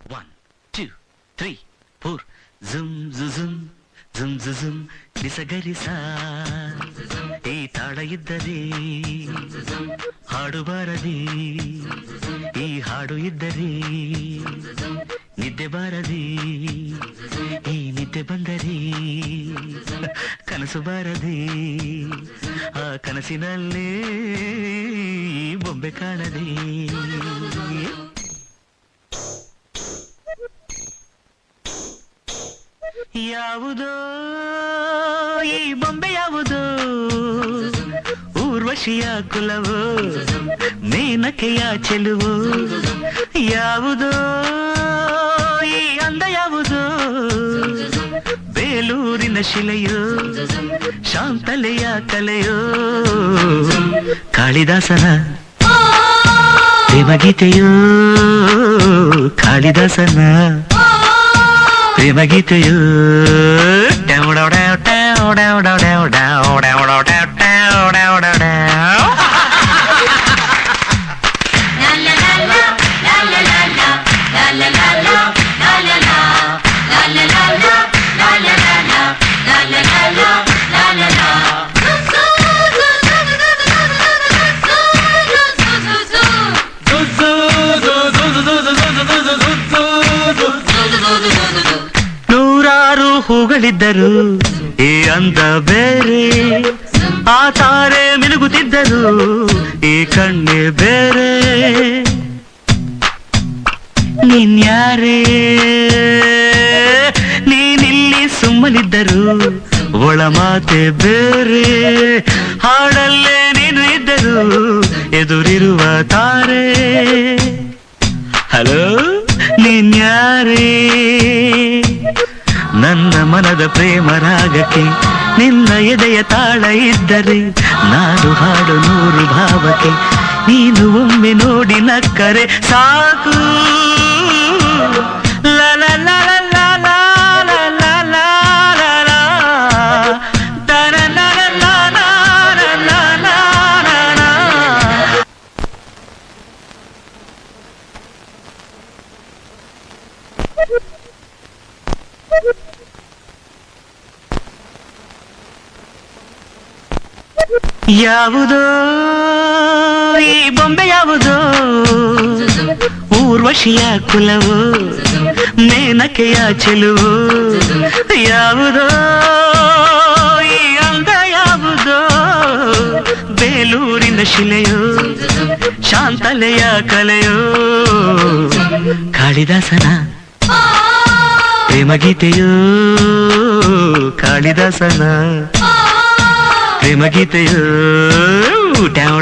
1 2 3 4 ಜುಮ್ ಜುಮ್ ಜುಮ್ ಜುಮ್ ನಿಸಗರಿಸ ಈ ತಾಳ ಇದ್ದರೆ ಹಾಡು ಬಾರದೆ ಈ ಹಾಡು ಇದ್ದರೆ ನಿದ್ದೆ ಬಾರದೆ ಈ ನಿದ್ದೆ ಬಂದರೆ ಕನಸು ಬಾರದೆ ಆ ಕನಸಿನಲ್ಲೇ ಬೊಂಬೆ ಕಾಣದೆ ಯಾವುದೋ ಈ ಬೊಂಬೆ ಯಾವುದೋ ಊರ್ವಶಿಯ ಕುಲವೋ ಮೇನಕೆಯ ಚೆಲುವೋ ಯಾವುದೋ ಈ ಅಂದ ಯಾವುದೋ ಬೇಲೂರಿನ ಶಿಲೆಯೋ ಶಾಂತಲೆಯ ಕಲೆಯೋ ಕಾಳಿದಾಸನ ಪ್ರೇಮಗೀತೆಯೋ ಕಾಳಿದಾಸನ ಪ್ರೇಮಗೀತೆಯೋ ನೂರಾರು ಹೂಗಳಿದ್ದರು ಈ ಅಂದ ಬೇರೆ ಆ ತಾರೆ ಮಿನುಗುತ್ತಿದ್ದರು ಈ ಕಣ್ಣೆ ಬೇರೆ ನೀನ್ಯಾರೇ ನೀನಿಲ್ಲಿ ಸುಮ್ಮನಿದ್ದರು ಒಳ ಮಾತೆ ಬೇರೆ ಹಾಡಲ್ಲೇ ನೀನು ಇದ್ದರು ಎದುರಿರುವ ತಾರೆ ಹಲೋ ನೀನ್ಯಾರೇ ನನ್ನ ಮನದ ಪ್ರೇಮ ರಾಗಕ್ಕೆ ನಿನ್ನ ಎದೆಯ ತಾಳ ಇದ್ದರೆ ನಾನು ಹಾಡು ನೂರು ಭಾವಕ್ಕೆ ನೀನು ಒಮ್ಮೆ ನೋಡಿ ನಕ್ಕರೆ ಸಾಕು ಲಲ ಲಲ ಲಲ ಲಲ ಲಲ ತನ ಲಲ ಲಲ ಲಲ ಲಲ. ಯಾವುದೋ ಈ ಬೊಂಬೆ ಯಾವುದೋ ಊರ್ವಶಿಯ ಕುಲವೋ ಮೇನಕೆಯ ಚೆಲುವೋ ಯಾವುದೋ ಈ ಅಂದ ಯಾವುದೋ ಬೇಲೂರಿನ ಶಿಲೆಯೋ ಶಾಂತಲೆಯ ಕಲೆಯೋ ಕಾಳಿದಾಸನ ಪ್ರೇಮಗೀತೆಯೋ ಕಾಳಿದಾಸನ ಪ್ರೇಮಗೀತೆಯೋ ಡೌ